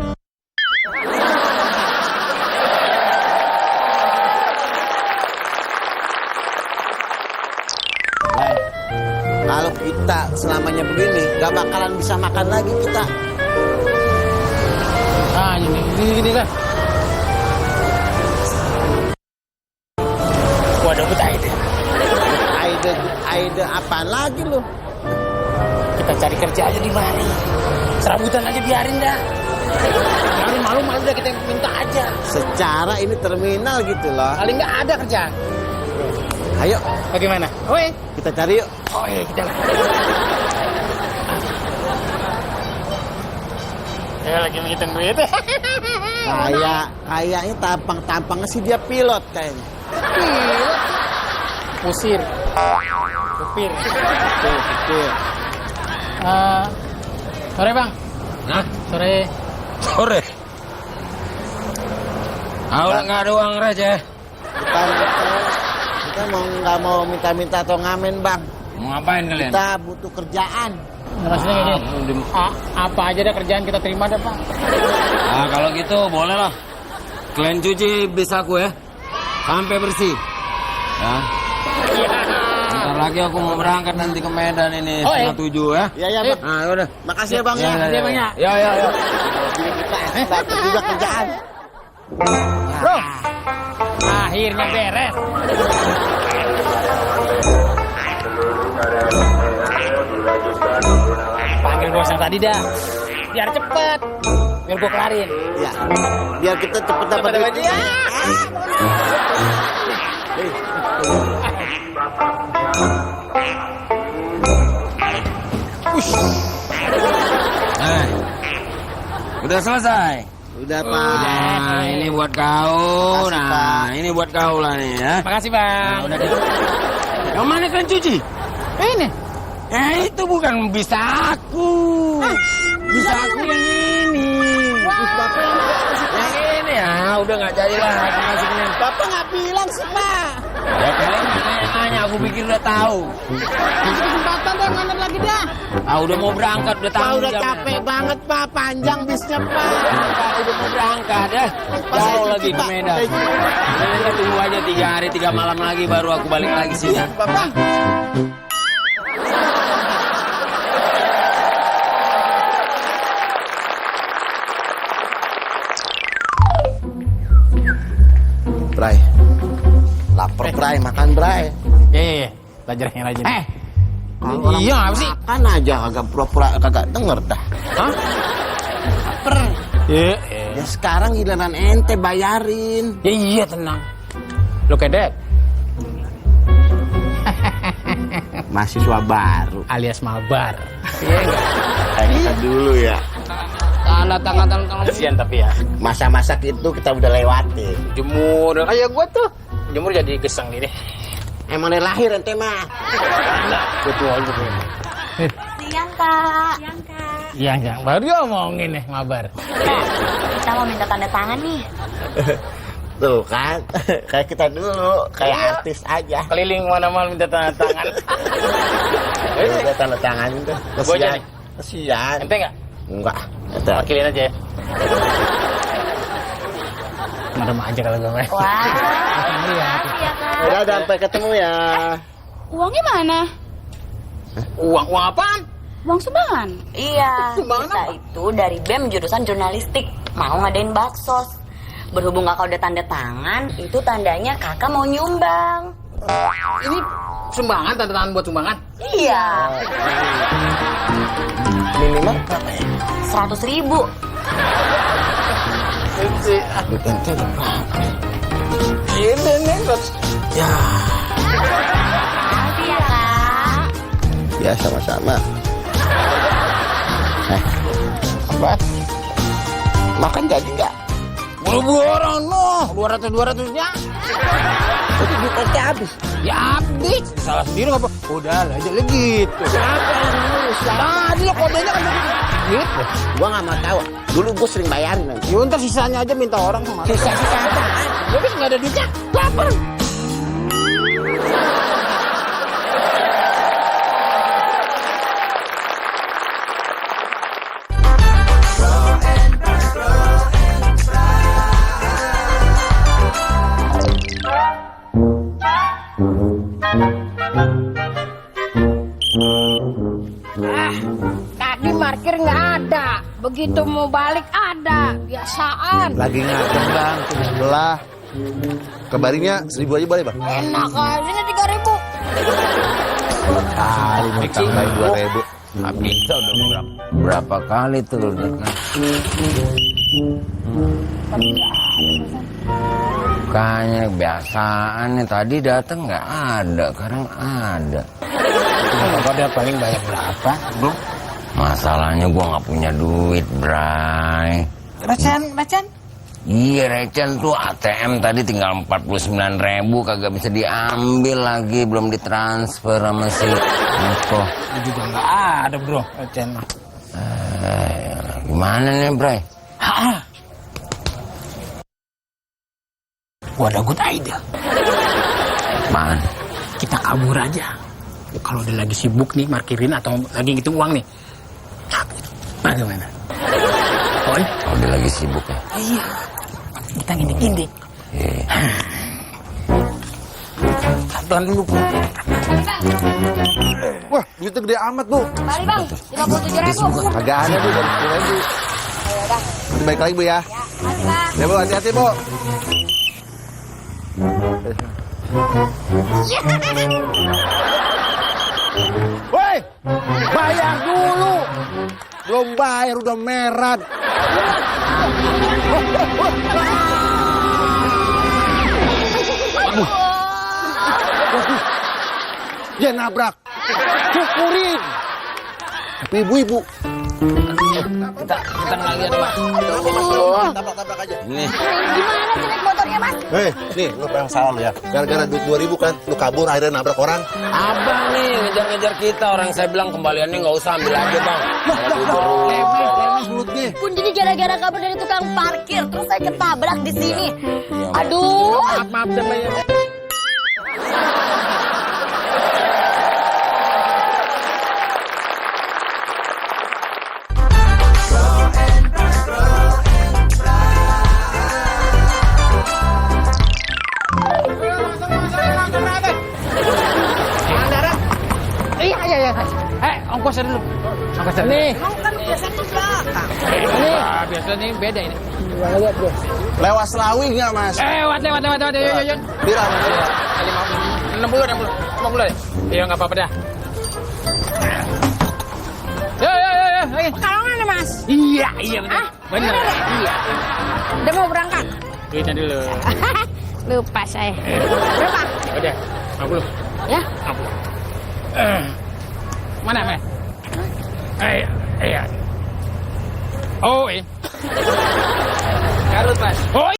Kalau kita selamanya begini, gak bakalan bisa makan lagi kita. Nah, gini lah. Gua ada buta ide. Aide apaan lagi lu? Kita cari kerja aja di mari. Serabutan aja biarin dah. Biarin malu-malu dah, kita minta aja. Secara ini terminal gitu loh. Kali nggak ada kerjaan. Ayo. Bagaimana? Oke. Kita cari yuk. Oh iya, kita lah. Saya lagi menghitung duit. Kayaknya tampangnya sih dia pilot kayaknya. Pilot? Pusir. Supir. Supir. Sore bang. Hah? Sore. Sore. Udah nggak ada uang raja. Kita nggak mau minta-minta atau ngamen bang. Mau ngapain kalian? Kita butuh kerjaan. Maksudnya gini. Apa aja deh kerjaan kita terima deh bang. Kalau gitu boleh lah. Kalian cuci bis aku ya, sampai bersih. Ya. Bentar lagi aku mau berangkat nanti ke Medan ini 6:30 ya. Iya ya bang. Nah udah. Makasih ya bang ya. Makasih ya bang ya. Ya. Jadi kita dapat juga kerjaan. Bro. Akhirnya beres. Panggil bos yang tadi dah. Biar cepet. Biar gua kelarin. Iya. Biar kita cepet dapat duit. Ya. Udah selesai. Udah pak. Nah, ini buat kau. Makasih, Nah, Pak. ini buat kau lah nih ya. Makasih bang. Udah deh. Yang mana kan cuci? Ini. Itu bukan bisa aku. Bisa aku yang ini. Terus bapak yang ini ya. Udah nggak jadi lah. Aku masukin. Bapak nggak bilang sih pak. Ya kalian nanya, aku pikir udah tahu. Kasih kesempatan deh, nganter lagi dah. Udah mau berangkat, udah tahu. Pak udah capek banget pak, panjang bisnya pak. Udah mau berangkat ya. Jauh lagi ke Medan. Kita tunggu aja 3 hari 3 malam lagi baru aku balik lagi sini. Bapak. Bray, lapar Bray, makan Bray. Iya. Belajar yang rajin. Iya apa sih? Makan aja, kagak pura-pura kagak denger dah. Hah? Lapar. Iya. Ya sekarang giliran ente bayarin. Ya iya tenang. Lo kedek. Mahasiswa baru. Alias mabar. Kayak kita dulu ya. Tanda tangan. Kesian tapi ya. Masa-masa itu kita udah lewati. Jemur. Kayak gua tuh. Jemur jadi geseng gini. Emang dari lahir ente mah. Betul aja. Siang, Kak. Iya. Baru dia ngomongin nih mabar. Kita mau minta tanda tangan nih. Tuh kan, kayak kita dulu, kayak artis aja. Keliling mana-mana minta tanda tangan. Minta tanda tangan itu. Gua aja nih. Kesian. Ente nggak? Enggak. Ente. Wakilin aja ya. Marah aja kalau gue. Wah. Udah sampai ketemu ya. Uangnya mana? Uang apaan? Uang sumbangan. Iya, kita itu dari BEM jurusan jurnalistik. Mau ngadain baksos. Berhubung kakak udah tanda tangan, itu tandanya kakak mau nyumbang. Ini sumbangan, tanda tangan buat sumbangan? Iya. Minimal berapa ya? 100.000. Ente udah berapa? Ini nih, Ya. Makasih ya kak. Ya sama-sama. Apa? Makan jadi nggak? buru-buruan loh. 200-200-nya. Itu duitnya habis. Ya habis. Salah sendiri apa? Udah lah aja gitu. Siapa yang ngurus? Tadi lo kodenya kan gitu. Gua nggak mau tahu. Dulu gua sering bayarin. Ya ntar sisanya aja minta orang sama. Sisa-sisa apa? Tapi nggak ada duitnya. Lapar. Tadi parkir nggak ada, begitu mau balik ada, biasaan. Lagi ngadem bang, ke sebelah. Kebarinya 1.000 aja boleh bang? Enak aja nih 3.000. Kali mau tambahin 2.000. Nggak bisa udah berapa kali tuh lu datang. Kayaknya kebiasaan nih, tadi datang nggak ada, sekarang ada. Kalau dia paling banyak berapa, bro? Masalahnya gua nggak punya duit, Bray. Recen? Iya, recen tuh ATM tadi tinggal 49.000, kagak bisa diambil lagi, belum ditransfer sama si Niko. Ini juga nggak ada, bro, recen. Gimana nih, Bray? Gua ada good idea. Man, Kita kabur aja. Kalau dia lagi sibuk nih markirin atau lagi ngitung uang nih. Bagaimana? Oi? kalau dia lagi sibuk ya. Iya. Kita ngindik-ngindik. Iya. Tahan dulu, bro. Wah, duitnya gede amat bu. Balik bang, 57.000. Kagak ada bu, dari 10.000. Yaudah, Nanti balik lagi bu ya. makasih bang. Ya bu, hati-hati bu. Woi, bayar dulu. Belum bayar udah merat. Dia nabrak. Syukurin. Ibu-ibu. Kita lagi ada, Mas. Tabrak-tabrak aja. Nih, Gimana sih naik motornya mas? Nih, lu pengen salah lu ya. Gara-gara duit 2.000 kan, lu kabur akhirnya nabrak orang. abang nih ngejar-ngejar kita, orang saya bilang kembaliannya nggak usah, ambil aja bang. Lemes mulutnya. Pun jadi gara-gara kabur dari tukang parkir, terus saya ketabrak di sini. Aduh. Maaf, teman. Iya. Ongkosnya dulu. Ongkosnya nih. Kan biasa tuh belakang. Ini. Biasa nih beda ini. Lewat Selawi nggak mas? Lewat. Yuk. Bilang. 60 ya? Iya, nggak apa-apa dah. Yo. Kalongan ya mas? Iya, benar. Benar. Iya. Udah mau berangkat? Duitnya dulu. Lupa saya. Berapa? Udah, 50. Ya? 50. Mana, Mas? Iya. Oh, Garut, Mas. Oh,